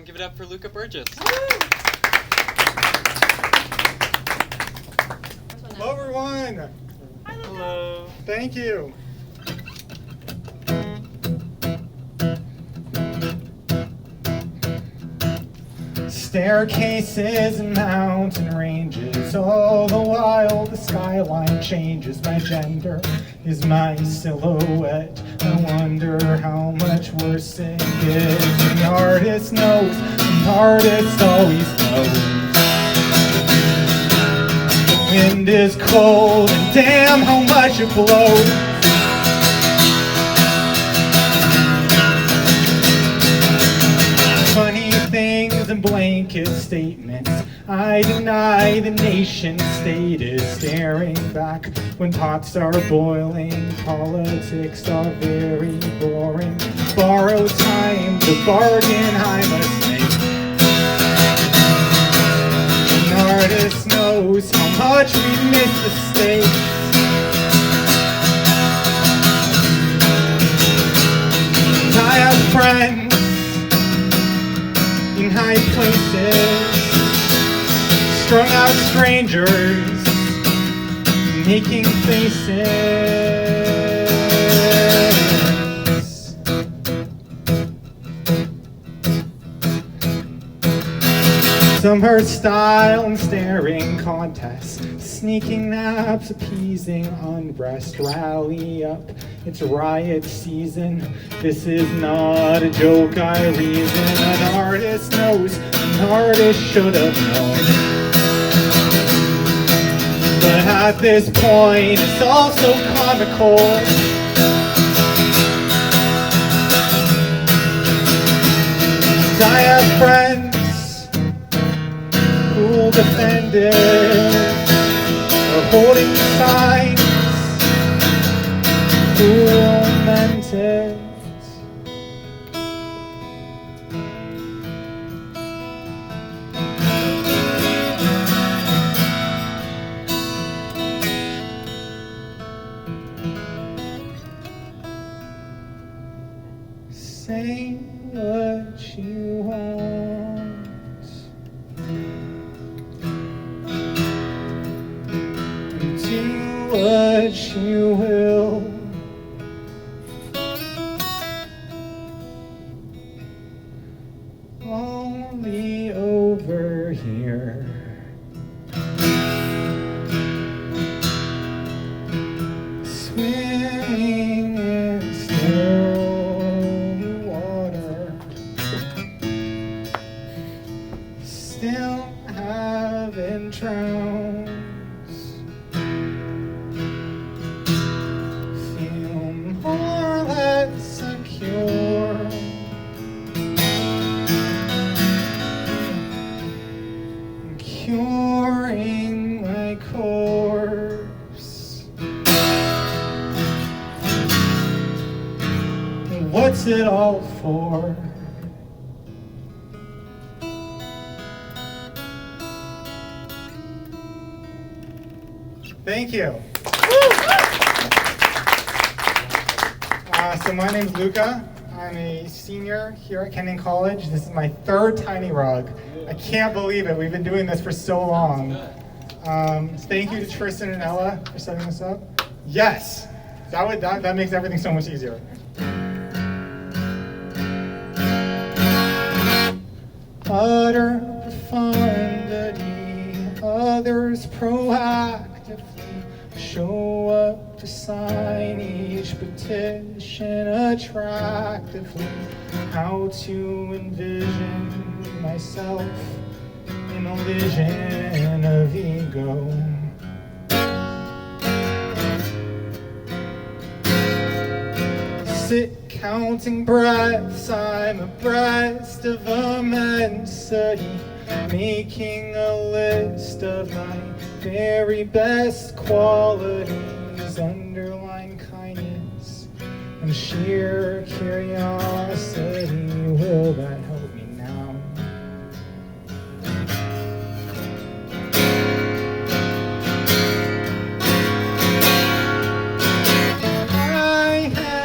Everyone give it up for Lucca Burgess. Hello, everyone. Hi, Lucca. Hello. Thank you. Staircases and mountain ranges, all the while the skyline changes. My gender is my silhouette. I wonder how much worse it gets. The artist knows, the artist always knows. The wind is cold and damn how much it blows. Funny things and blanket statements. I deny the nation state is staring back when pots are boiling. Politics are very boring. Borrow time, the bargain I must make. An artist knows how much we miss the stakes. I have friends in high places, strung out strangers, making faces. Some are style and staring contests, sneaking naps, appeasing unrest. Rally up, it's riot season. This is not a joke, I reason. An artist knows, an artist should have known. But at this point, it's also comical. I have friends who'll defend it, or holding signs, who'll lament it. Say what you want. Do what you will. Only over here. Swimming in still water. Still haven't drowned. Feel more or less secure. Curing my corpse. What's it all for? Thank you. So my name's Lucca. I'm a senior here at Kenyon College. This is my third Tiny Rug. I can't believe it. We've been doing this for so long. Thank you to Tristan and Ella for setting this up. Yes, that makes everything so much easier. Utter profundity, others proactively show up to sign each petition attractively. How to envision myself in a vision of ego. Sit counting breaths, I'm abreast of immensity, making a list of my very best qualities, underline kindness and sheer curiosity. Will that help me now? I am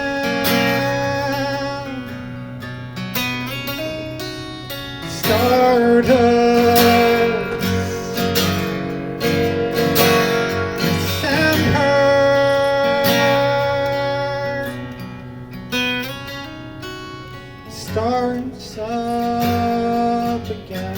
Stardust. December. Starts up again.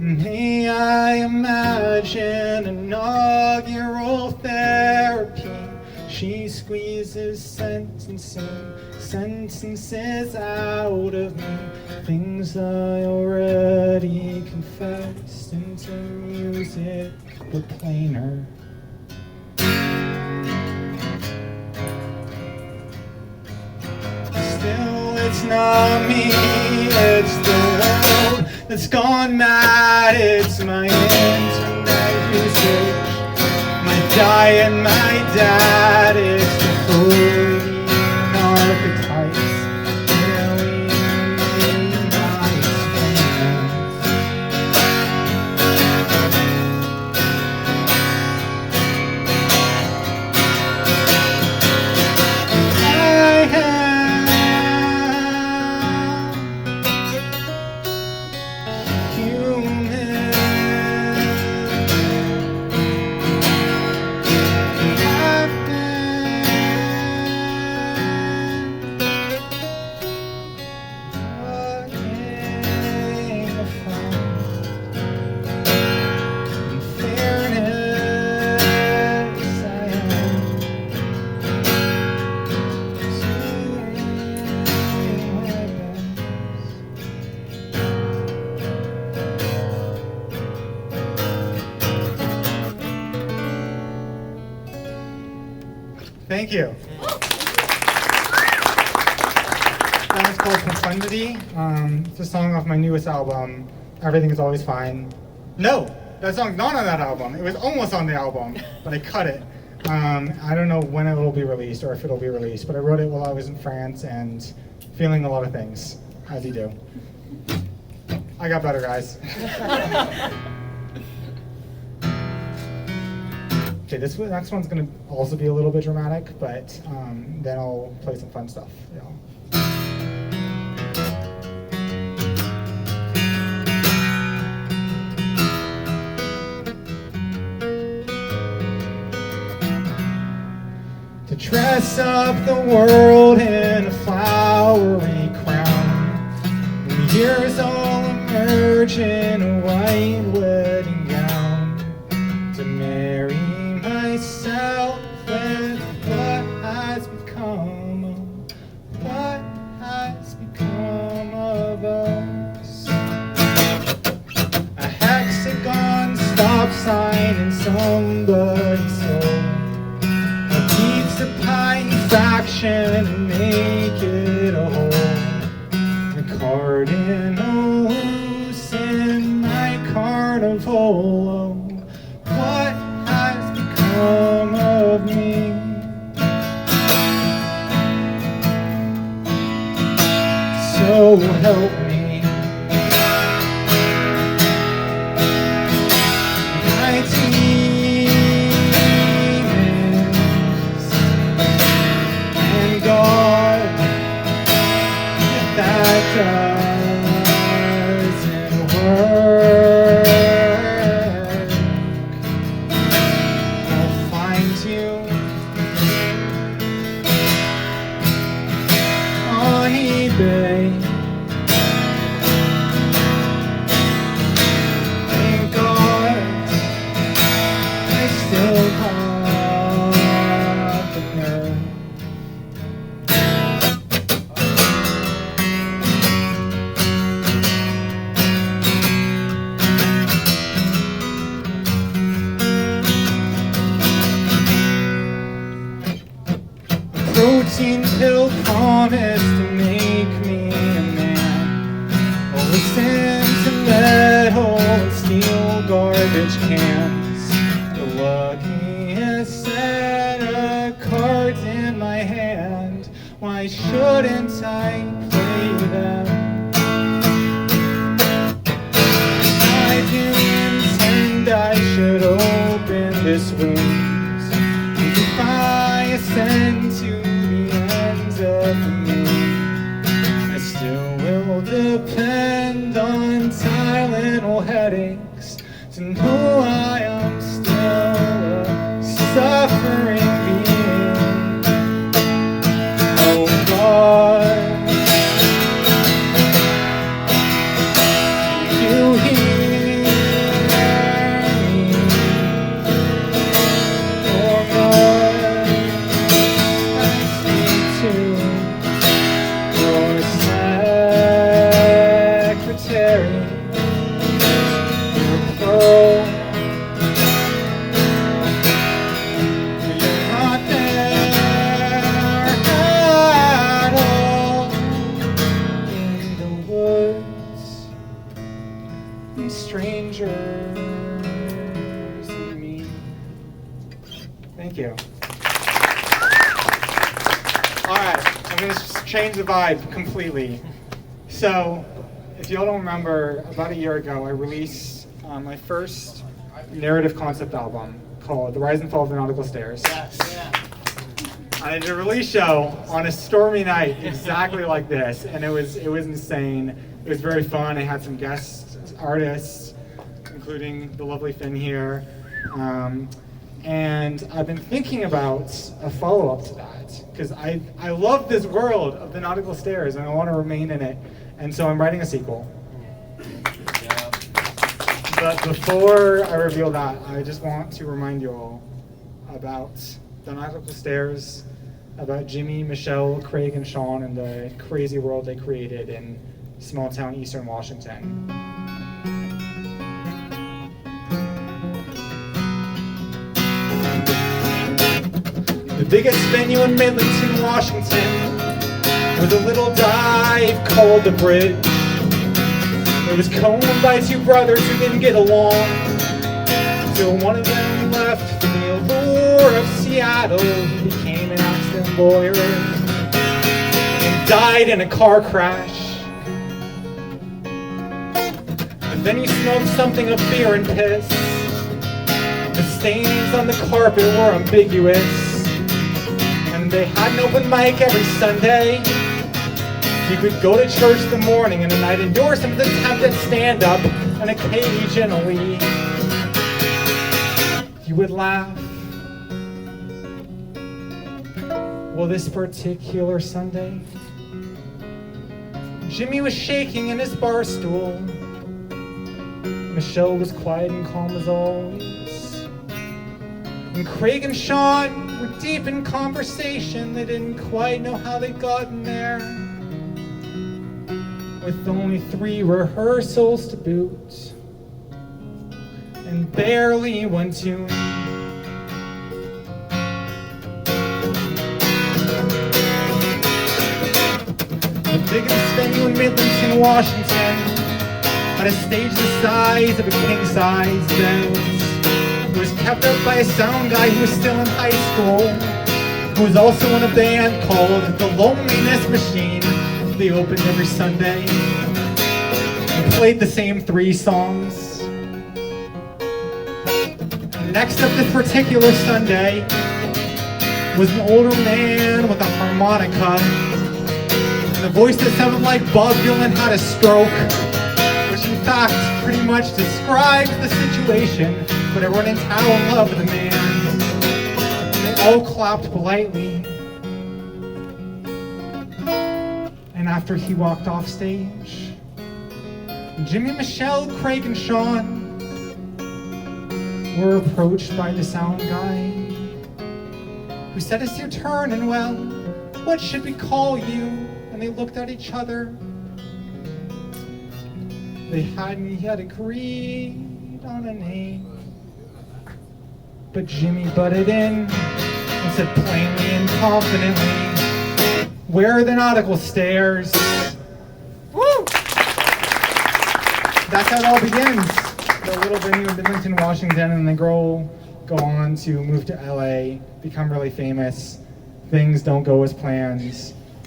May I imagine inaugural therapy? She squeezes sentences out of me, things I already confessed into music, but plainer. Still, it's not me, it's the world that's gone mad. It's my internet usage, my diet, my dad. It's the fully archetypes, really my experience. I have human. I've been looking to find in fairness. I am doing my best. Thank you. That was called Profundity. It's a song off my newest album, Everything Is Always Fine. No, that song's not on that album. It was almost on the album, but I cut it. I don't know when it will be released or if it'll be released, but I wrote it while I was in France and feeling a lot of things, as you do. I got better, guys. Okay, this next one's gonna also be a little bit dramatic, but then I'll play some fun stuff. Yeah. To dress up the world in a flowery crown, and years all emerge in a white wedding gown, to marry myself with what has become of us. A hexagon stop sign in somebody's soul, a pizza pie fraction to make it a whole, a cardinal loose in my carnival. What has become of me? So help me. My demons and God, if that doesn't work, I'll find you on eBay. Thank God I still have the nerve. Protein pill promised to make me a man. Oh, listen metal and steel garbage cans. The luckiest set of cards in my hand. Why shouldn't I play them? I do intend I should open this wound. If I ascend to the ends of the moon, I still will depend on Tylenol headaches to know I am still a suffering being. Oh God, do you hear me? Oh God, ask me to your secretary, your pro. You're not there at all in the woods. These strangers and me. Thank you. All right, I'm going to change the vibe completely. So, if y'all don't remember, about a year ago, I released my first narrative concept album called The Rise and Fall of the Nautical Stairs. Yes. Yeah. I did a release show on a stormy night, exactly like this, and it was insane. It was very fun. I had some guest artists, including the lovely Finn here, and I've been thinking about a follow-up to that because I love this world of the Nautical Stairs and I want to remain in it, and so I'm writing a sequel. But before I reveal that, I just want to remind you all about the Nautical Stairs, about Jimmy, Michelle, Craig, and Sean, and the crazy world they created in small town Eastern Washington. The biggest venue in Middlington, Washington, was a little dive called the Bridge. It was co-owned by two brothers who didn't get along, until one of them left for the allure of Seattle. He became an accident lawyer and died in a car crash. And then he smelled something of beer and piss. The stains on the carpet were ambiguous, and they had an open mic every Sunday. You could go to church in the morning and at night endorse him with an attempt at stand-up, and occasionally you would laugh. Well, this particular Sunday, Jimmy was shaking in his bar stool. Michelle was quiet and calm as always. And Craig and Sean were deep in conversation. They didn't quite know how they'd gotten there, with only 3 rehearsals to boot, and barely one tune. The biggest venue in Middlington, Washington, had a stage the size of a king-size bed. It was kept up by a sound guy who was still in high school, who was also in a band called The Loneliness Machine. They opened every Sunday and played the same 3 songs. And next up this particular Sunday was an older man with a harmonica and a voice that sounded like Bob Dylan had a stroke, which in fact pretty much describes the situation, but everyone in town loved the man. And they all clapped politely. And after he walked off stage, Jimmy, Michelle, Craig, and Sean were approached by the sound guy, who said, "It's your turn, and well, what should we call you?" And they looked at each other. They hadn't yet agreed on a name, but Jimmy butted in and said plainly and confidently, "Where are the Nautical Stairs?" Woo! that's how it all begins. The little venue in Middlington, Washington, and the girl go on to move to LA, become really famous. Things don't go as planned,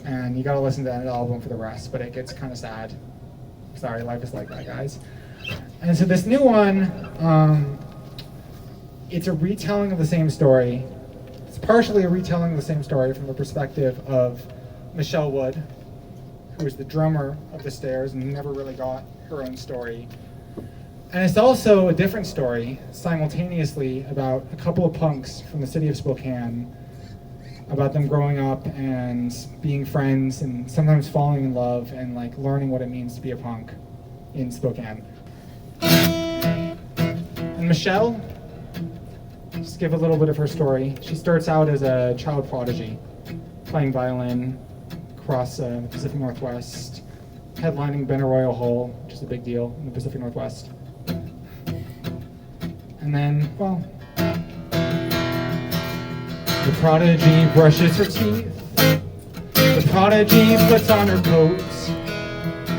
and you gotta listen to that album for the rest, but it gets kind of sad. Sorry, life is like that, guys. And so this new one, it's a retelling of the same story. It's partially a retelling of the same story from the perspective of Michelle Wood, who was the drummer of The Stairs and never really got her own story. And it's also a different story, simultaneously, about a couple of punks from the city of Spokane, about them growing up and being friends and sometimes falling in love and like learning what it means to be a punk in Spokane. And Michelle, just give a little bit of her story. She starts out as a child prodigy, playing violin across the Pacific Northwest, headlining Benaroya Hall, which is a big deal in the Pacific Northwest. And then, well, the prodigy brushes her teeth. The prodigy puts on her coat.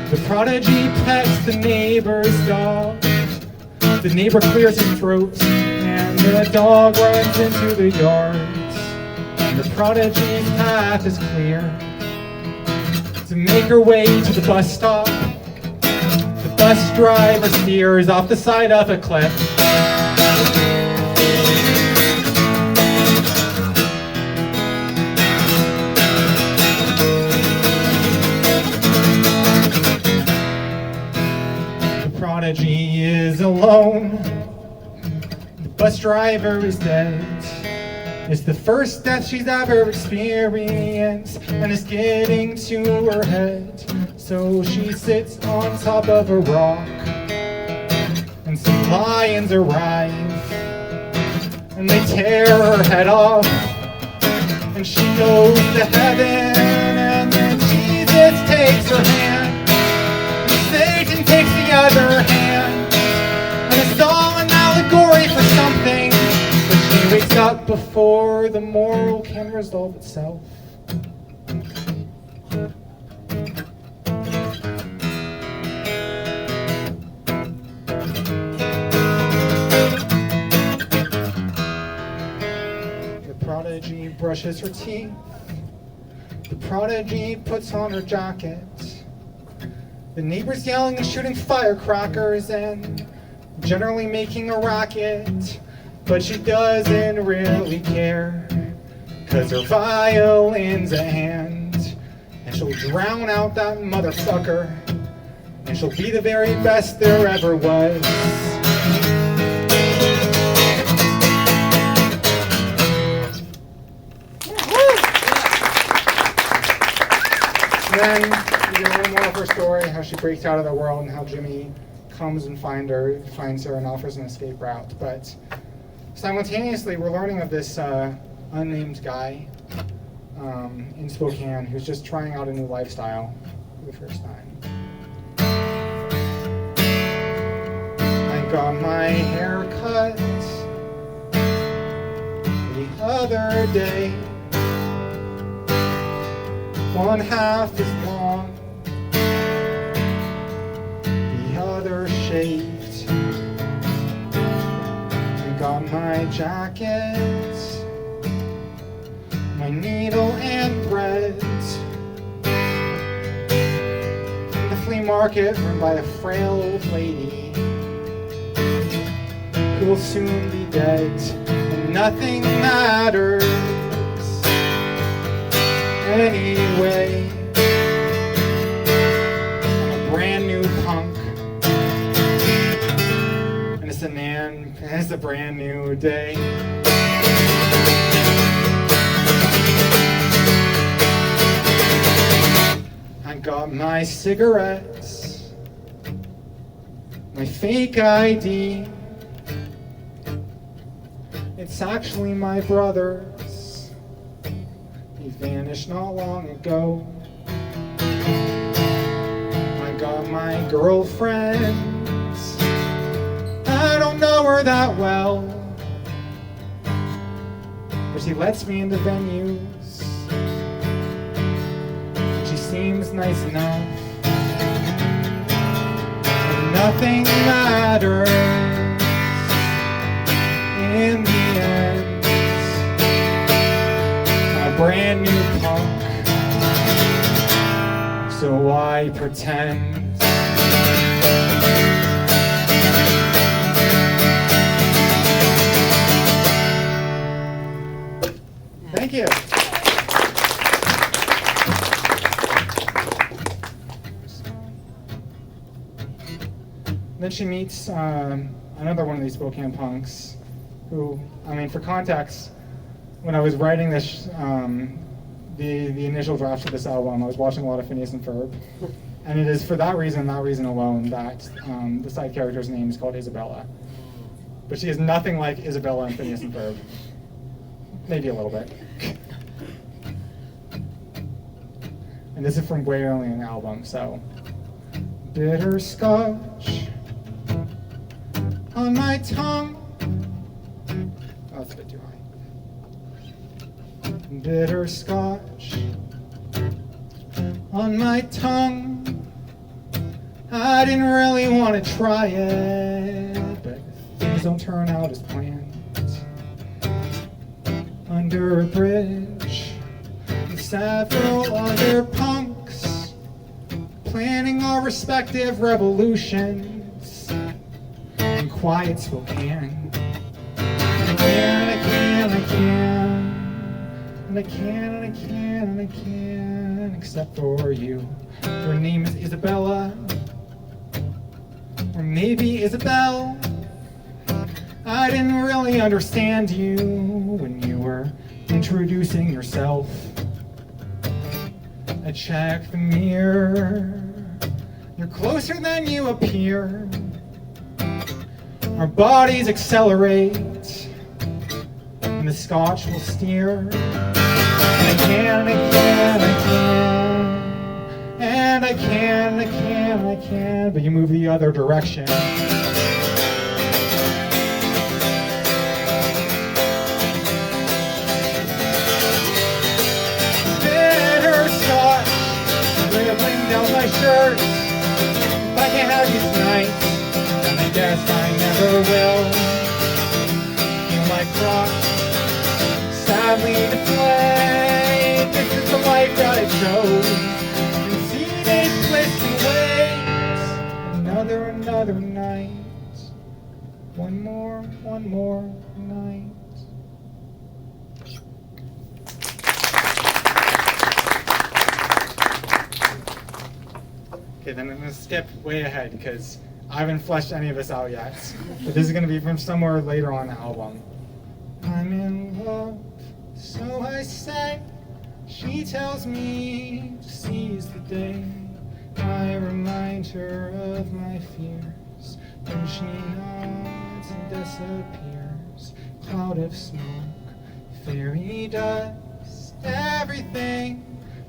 The prodigy pets the neighbor's dog. The neighbor clears his throat, and the dog runs into the yard. And the prodigy's path is clear to make her way to the bus stop. The bus driver steers off the side of a cliff. Prodigy is alone. The bus driver is dead. It's the first death she's ever experienced, and it's getting to her head. So she sits on top of a rock, and some lions arrive, and they tear her head off, and she goes to heaven, and then Jesus takes her hand. Satan takes the other hand, and it's all an allegory for something, but she wakes up before the moral can resolve itself. The prodigy brushes her teeth. The prodigy puts on her jacket. The neighbors yelling and shooting firecrackers and generally making a racket, but she doesn't really care, 'cause her violin's a hand, and she'll drown out that motherfucker, and she'll be the very best there ever was. Then you get a little more of her story, how she breaks out of the world and how Jimmy comes and finds her and offers an escape route. But simultaneously, we're learning of this unnamed guy in Spokane who's just trying out a new lifestyle for the first time. I got my hair cut the other day. One half is long, the other shaved. I got my jacket, my needle and thread. In the flea market run by a frail old lady who will soon be dead, and nothing matters anyway. I'm a brand new punk, and it's a brand new day. I got my cigarettes, my fake ID. It's actually my brother's. He vanished not long ago. I got my girlfriend. I don't know her that well, but she lets me into venues. She seems nice enough. And nothing matters in the end. A brand new punk, so why pretend? Thank you. Then she meets another one of these Spokane punks who, I mean, for context, when I was writing this, the initial draft of this album, I was watching a lot of Phineas and Ferb. And it is for that reason alone, that the side character's name is called Isabella. But she is nothing like Isabella in Phineas and Ferb. Maybe a little bit. And this is from way early in the album, so. Bitter Scotch on my tongue. Oh, that's a bit too high. Bitter Scotch on my tongue. I didn't really want to try it, but things don't turn out as planned. Under a bridge with several other punks, planning our respective revolutions in quiet Spokane. And I can, except for you. Your name is Isabella, or maybe Isabel. I didn't really understand you when you were introducing yourself. I checked the mirror. You're closer than you appear. Our bodies accelerate, and the Scotch will steer. And I can, but you move the other direction. Bitter Scotch dribbling down my shirt. If I can't have you tonight, then I guess I never will. Feel my crotch sadly to play. This is the life that I chose. And teenage bliss and wait. Another night. One more night. Okay, then I'm going to skip way ahead because I haven't fleshed any of this out yet. But this is going to be from somewhere later on the album. I'm in love, so I say. She tells me to seize the day. I remind her of my fears. Then she nods and disappears. Cloud of smoke, fairy dust. Everything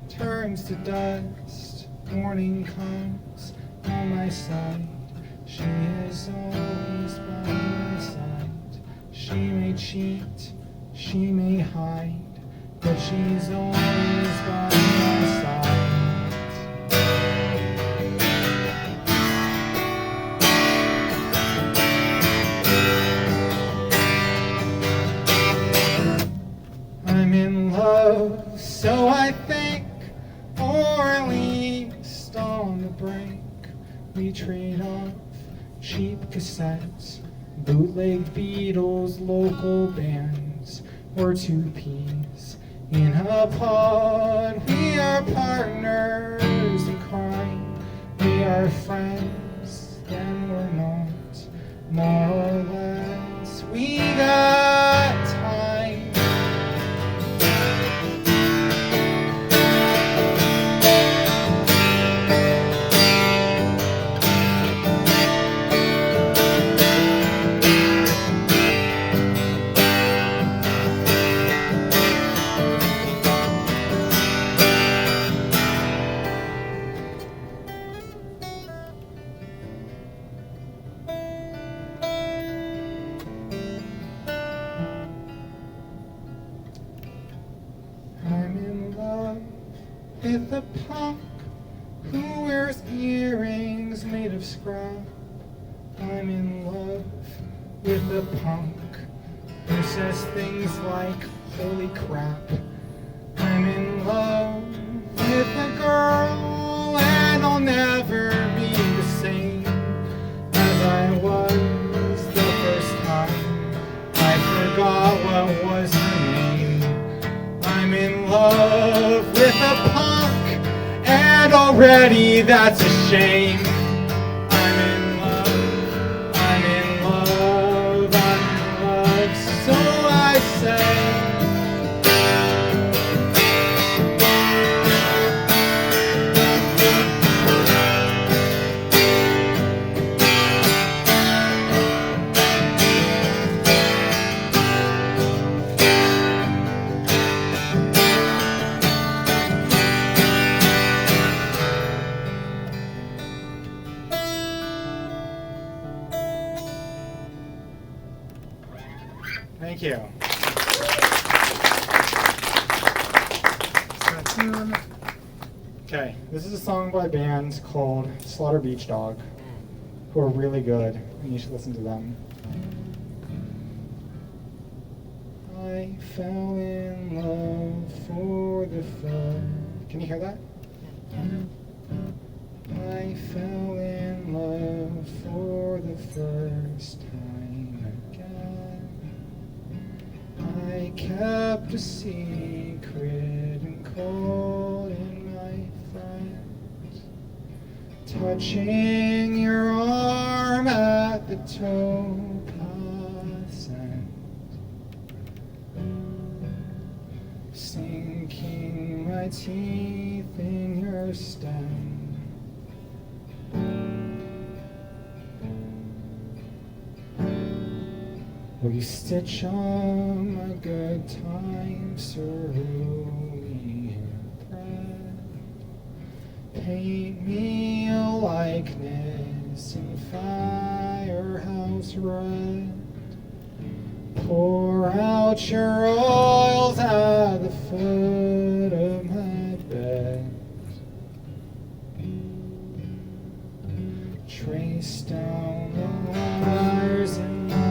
turns to dust. Morning comes on my side. She is always by my side. She may cheat, she may hide, but she's always by my side. I'm in love, so I think, or at least on the brink. We trade off cheap cassettes, bootlegged Beatles, local bands. We're two peas in a pod. We are partners in crime. We are friends, then we're not. More or less, we got time. with a punk who says things like, holy crap, I'm in love with a girl and I'll never be the same as I was the first time. I forgot what was her name. I'm in love with a punk and already that's a shame. I'm in love, I'm in love, I'm in love, so I say. Thank you. Okay, this is a song by a band called Slaughter Beach Dog, who are really good, and you should listen to them. I fell in love for the first... Can you hear that? I fell in love for the first time again. I kept a secret and called in my friend, touching your arm at the towpath's end, sinking my teeth in your stem. We stitch on my good times, cerulean thread. Paint me a likeness in firehouse red. Pour out your oils at the foot of my bed. Trace down the wires in my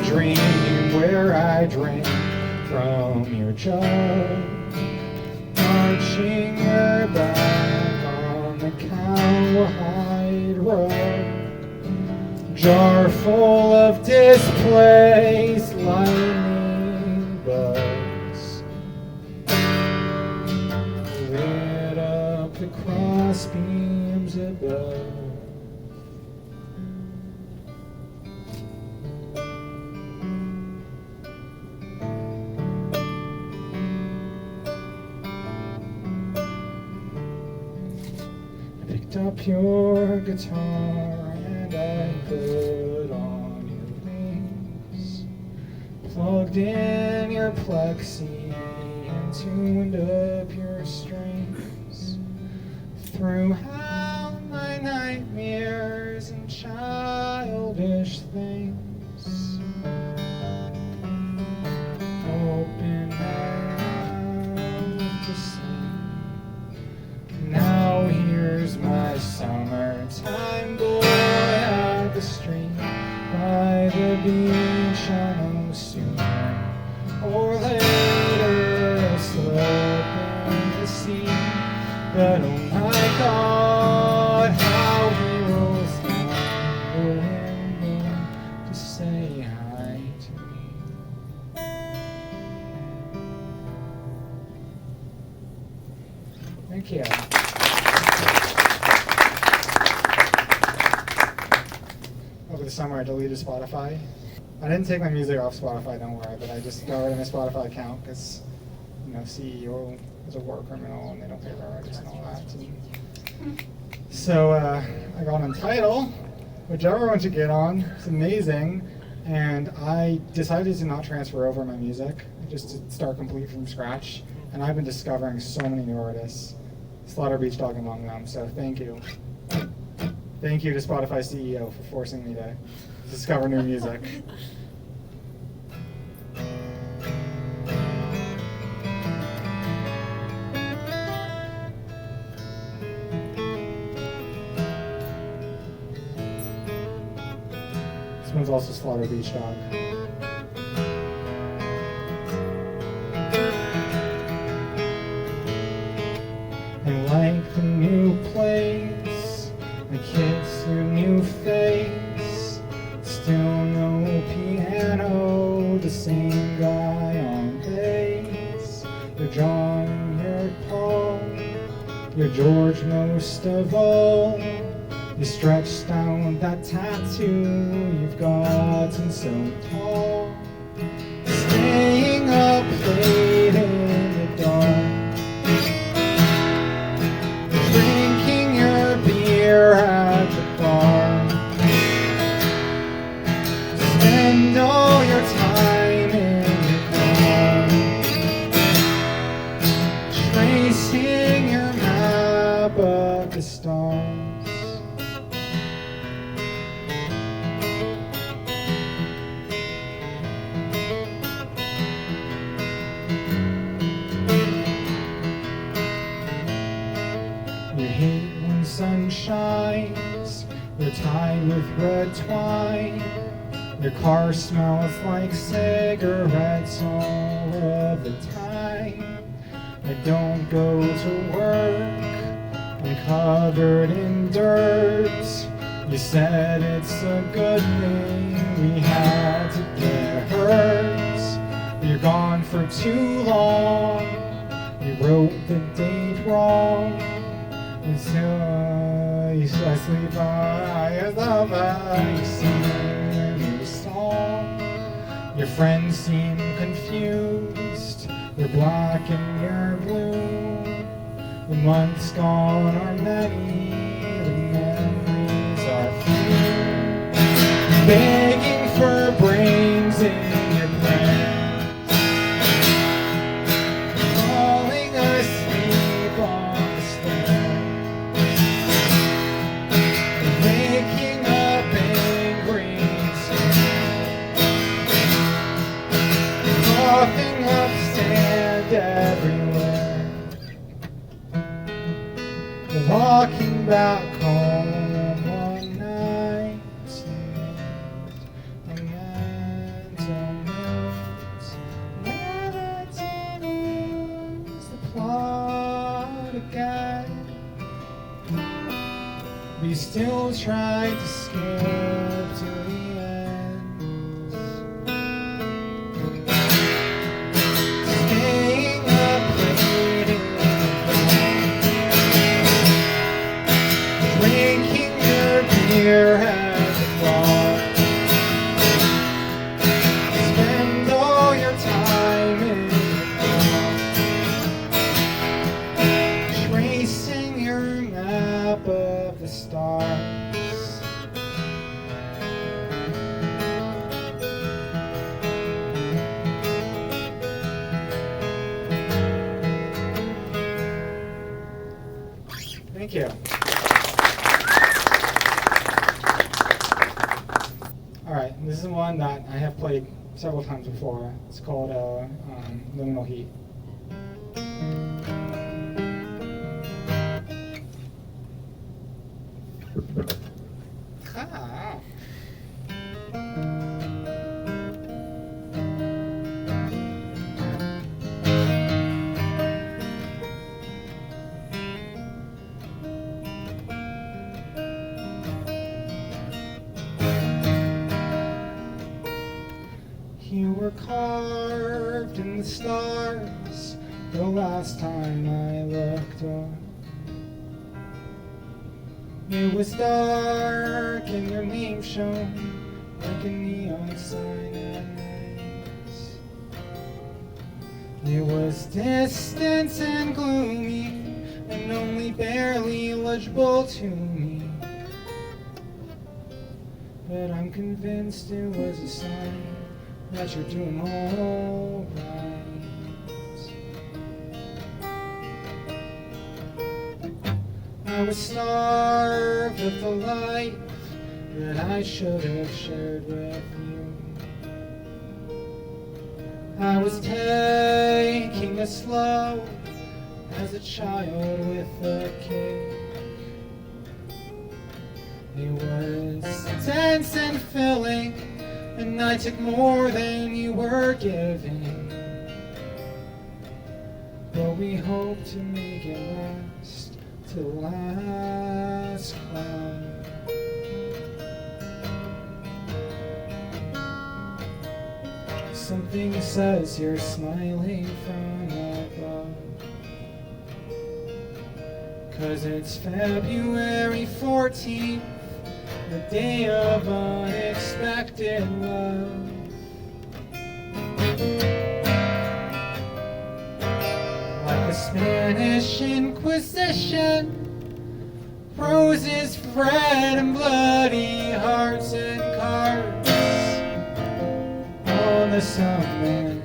dream where I drank from your jug, arching your back on the cowhide rug, jar full of displaced lightning bugs, lit up the cross beams above. Up your guitar and I put on your wings, plugged in your plexi and tuned up your strings, threw out my nightmares and childish things, open my mouth to sing. Now here's my summertime boy at the stream, by the beach I know sooner or later slope in the sea. But oh my God, how he rolls down the window to say hi to me. Thank you. Over the summer, I deleted Spotify. I didn't take my music off Spotify, don't worry, but I just got rid of my Spotify account because, you know, CEO is a war criminal and they don't pay royalties and all that. So I got on Tidal, which everyone should get on. It's amazing. And I decided to not transfer over my music, just to start complete from scratch. And I've been discovering so many new artists, Slaughter Beach Dog among them, so thank you. Thank you to Spotify CEO for forcing me to discover new music. This one's also Slaughter Beach Dog. I like the new place, the kids your new face, still no piano, the same guy on bass. You're John, you're Paul, you're George most of all. You stretched out that tattoo, you've gotten so tall. Staying up late in the dark, drinking your beer at the bar. Spend all your time in the car, tracing your map of the stars. Sun shines, you're tied with red twine. Your car smells like cigarettes all of the time. I don't go to work, I'm covered in dirt. You said it's a good thing we had to get hurt. You're gone for too long, you wrote the date wrong. Until you sleep on your lover, you sing a new song. Your friends seem confused, you're black and you're blue. The months gone are many, the memories are few. Begging for brains in your plans, falling asleep on the stairs. Coughing up sand everywhere. Walking back home one night, a mental note. Never to lose the plot again. We still try to skip to the end. Here at the bar, spend all your time in the car, tracing your map of the stars. Thank you. Alright, this is one that I have played several times before. It's called Liminal Heat. Ah. You were carved in the stars the last time I looked up. It was dark and your name shone like a neon sign at night. It was distant and gloomy and only barely legible to me. But I'm convinced it was a sign that you're doing all right. I I was starved of the light that I should have shared with you. I was taking it slow as a child with a cake. It was dense and filling, and I took more than you were giving. But we hope to make it last till the last cloud. Something says you're smiling from above, 'cause it's February 14th, the day of unexpected love. Like the Spanish Inquisition, roses, red and bloody hearts and cards on the summons.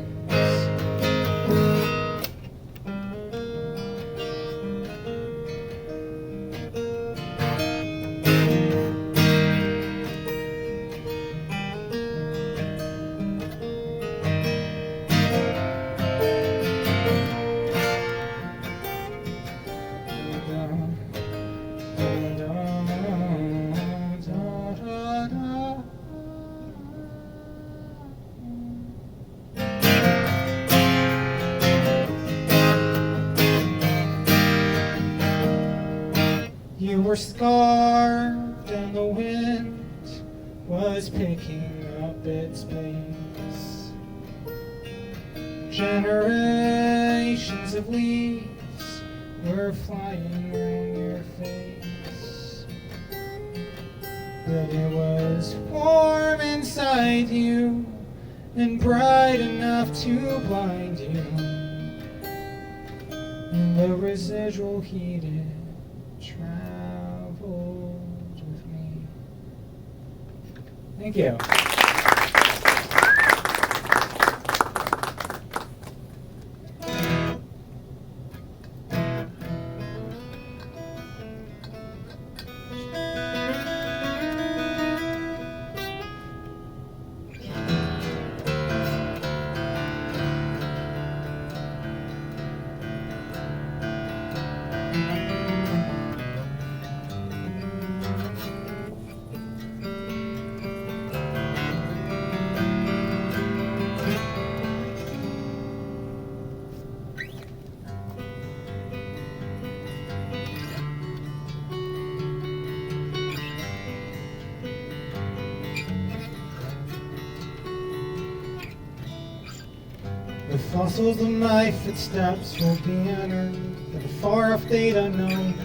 You were scarred and the wind was picking up its pace. Generations of leaves were flying around your face. But it was warm inside you and bright enough to blind you. And the residual heat traveled with me. Thank you. The fossils of my footsteps will be unearthed at a far-off date unknown,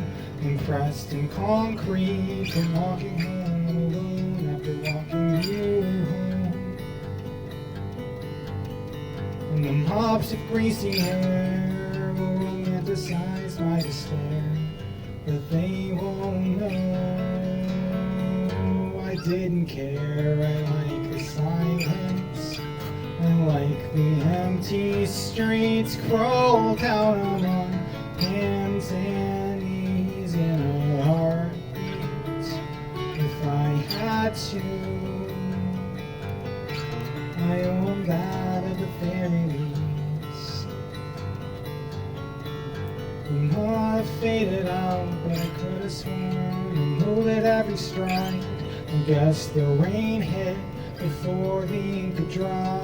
impressed in concrete from walking home alone after walking you home. And the mobs of greasy hair will romanticize my despair, but they won't know I didn't care. I like the silence, I like the empty streets, crawl down on hands and knees in a heartbeat. If I had to, I own that at the very least. I'm not faded out, but I could have sworn I know that every stride. I guess the rain hit before the ink could dry.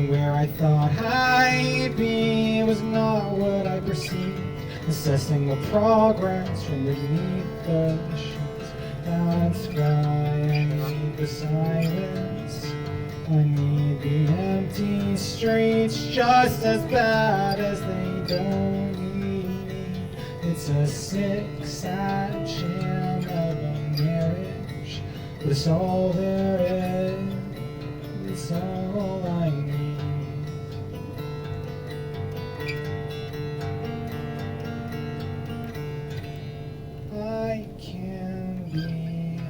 Where I thought I'd be was not what I perceived, assessing the progress from beneath the sheets. That's why I need the silence, I need the empty streets, just as bad as they don't need me. It's a sick, sad sham of a marriage, but it's all there is, it's all I need. I can be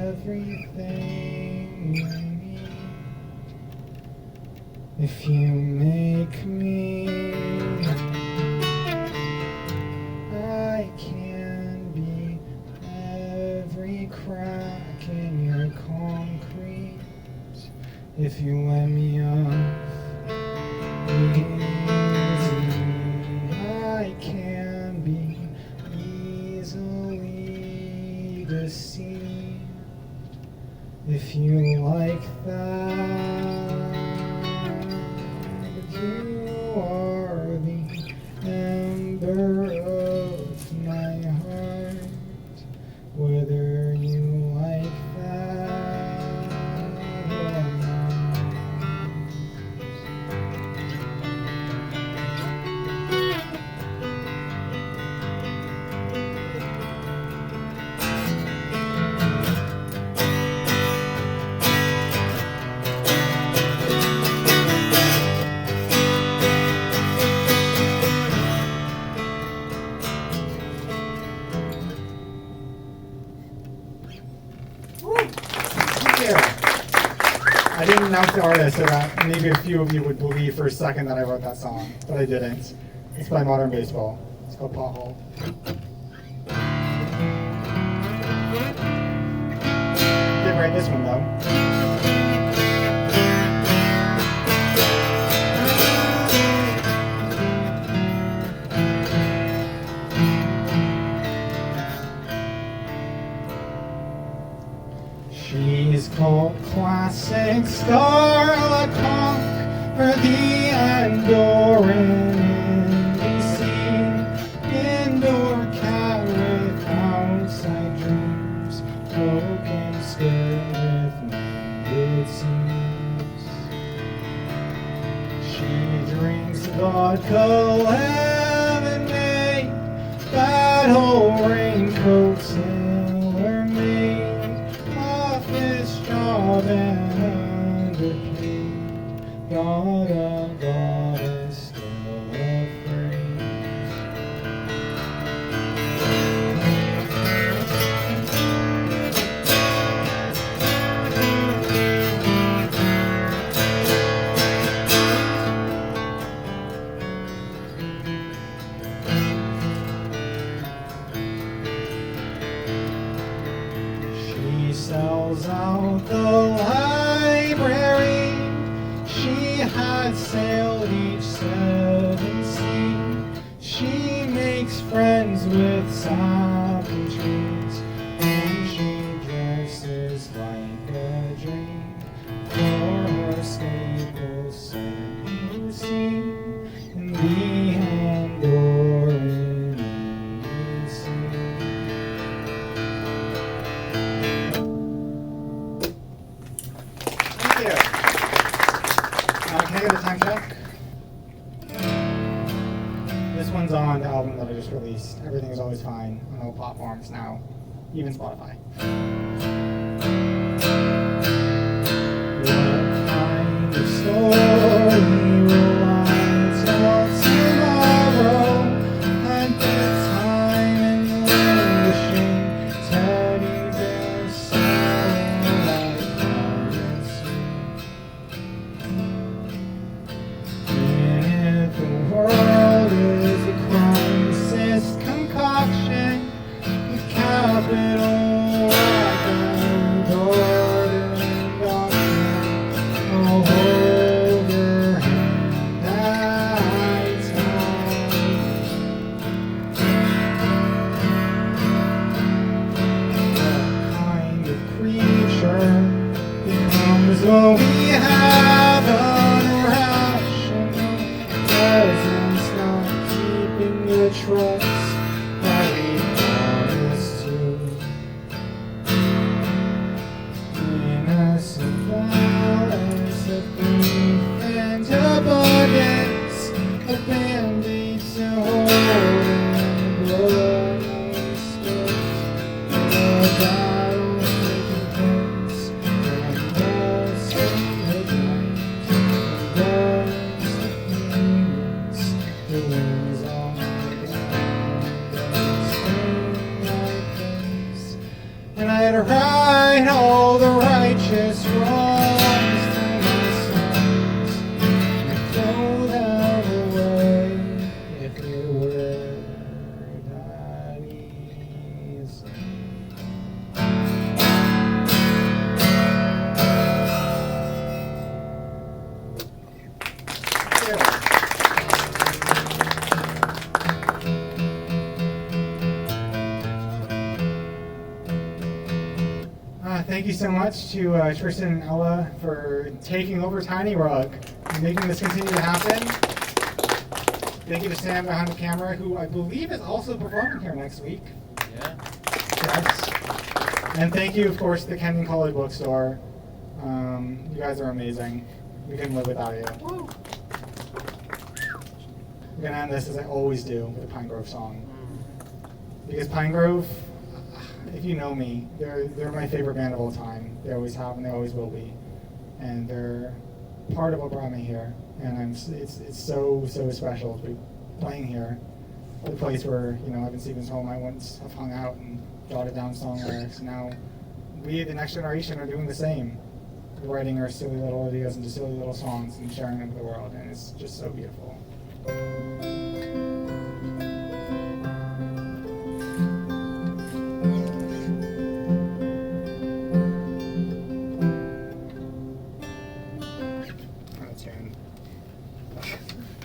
everything you need if you make me. if you let me off easy. I can be easily deceived if you like that. But you are the ember of my heart, whether you like that or not. I didn't announce the artist so that maybe a few of you would believe for a second that I wrote that song, but I didn't. It's by Modern Baseball. It's called Pothole. Didn't write this one though. She's called classic starlight punk for the Andorran indie scene. Indoor cat with outside dreams, broken skirt with mended seams. She drinks vodka lemonade, that whole raincoats tailor made, office job and underpaid, gotta still afraid. She sells out the library. She had sailed each 7 seas. She makes friends with sappy trees, and she dresses like a dream for her staple secrecy in the Andorran sea. Thank you. Can I get a time check? This one's on the album that I just released. Everything is Always Fine on all platforms now, even Spotify. What kind of story will I tell tomorrow? At this time in languishing teddy bear starlight fantasy. If the world is a crisis concoction with capital like a garden doctrine, I'll hold her hand tight. What kind of creature becomes what we have unrational presence, not keeping the trust that we promised to. Innocent balance of grief and abundance, a band-aid to hold in bloody skirts, a battle taking place from dusk to midnight, from dusk to phoenix, the winds on the ground that sting like things, and I'd right all the righteous wrongs to my sons and throw them away if it were that easy. Thank you so much to Tristan and Ella for taking over Tiny Rug and making this continue to happen. Thank you to Sam behind the camera, who I believe is also performing here next week. Yeah. Yes. And thank you, of course, to the Kenyon College Bookstore. You guys are amazing. We couldn't live without you. Woo. I'm going to end this as I always do with a Pinegrove song. Because Pinegrove, if you know me, they're my favorite band of all time. They always have and they always will be. And they're part of what brought me here. And it's so special to be playing here. The place where, Evan Stevens' home, I once have hung out and jotted down song lyrics. Now, we, the next generation, are doing the same. We're writing our silly little ideas into silly little songs and sharing them with the world. And it's just so beautiful.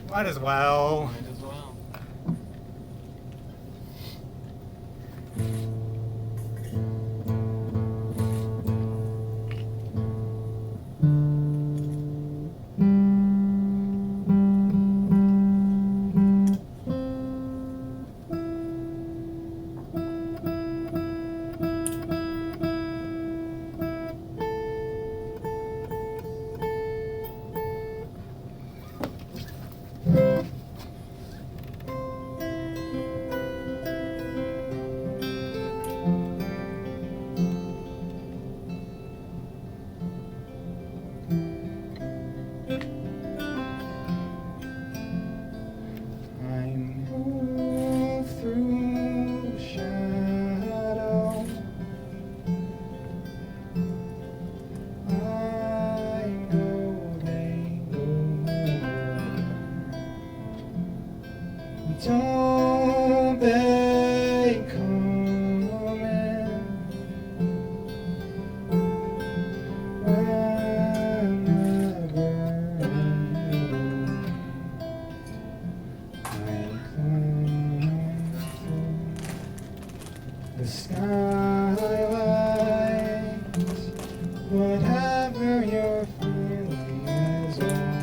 Might as well. Don't they come in whenever I climb through the skylight, whatever you're feeling is alright.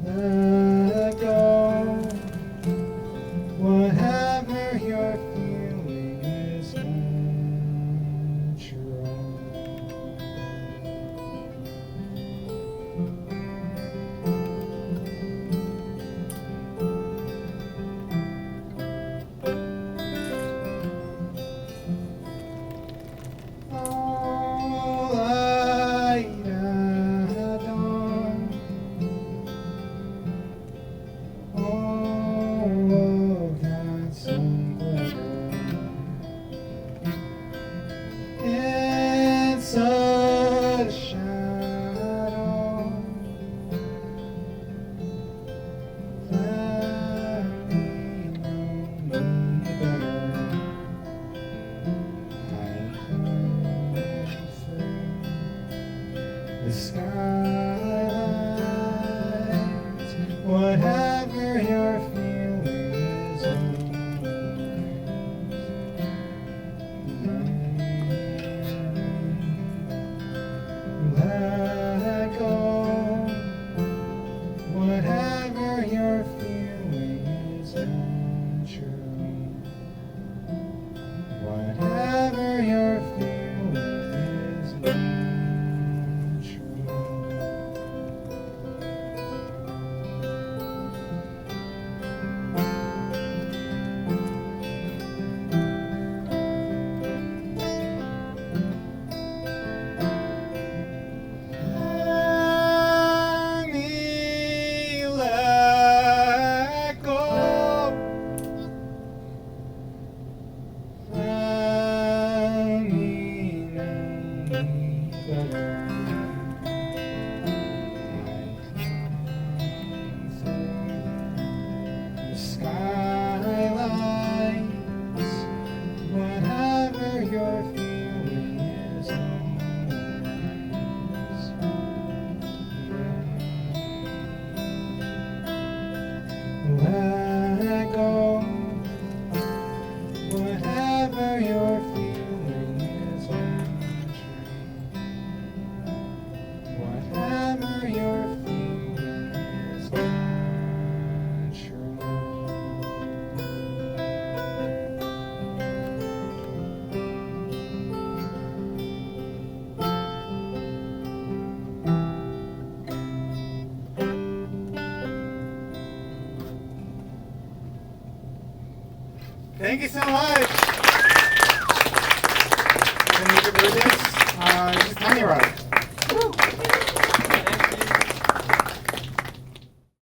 Let go, whatever you're feeling is natural. All light at dawn, all of that songwriter. It's a shadow that we know me better. I come through the skylight, whatever you're feeling is let go, whatever you're feeling is natural. Whatever you're feeling is natural. Let me let go. Let me know me better. The skylights, whatever you're feeling is always. Let go, Thank you so much. Lucca Burgess. This is Pinegrove.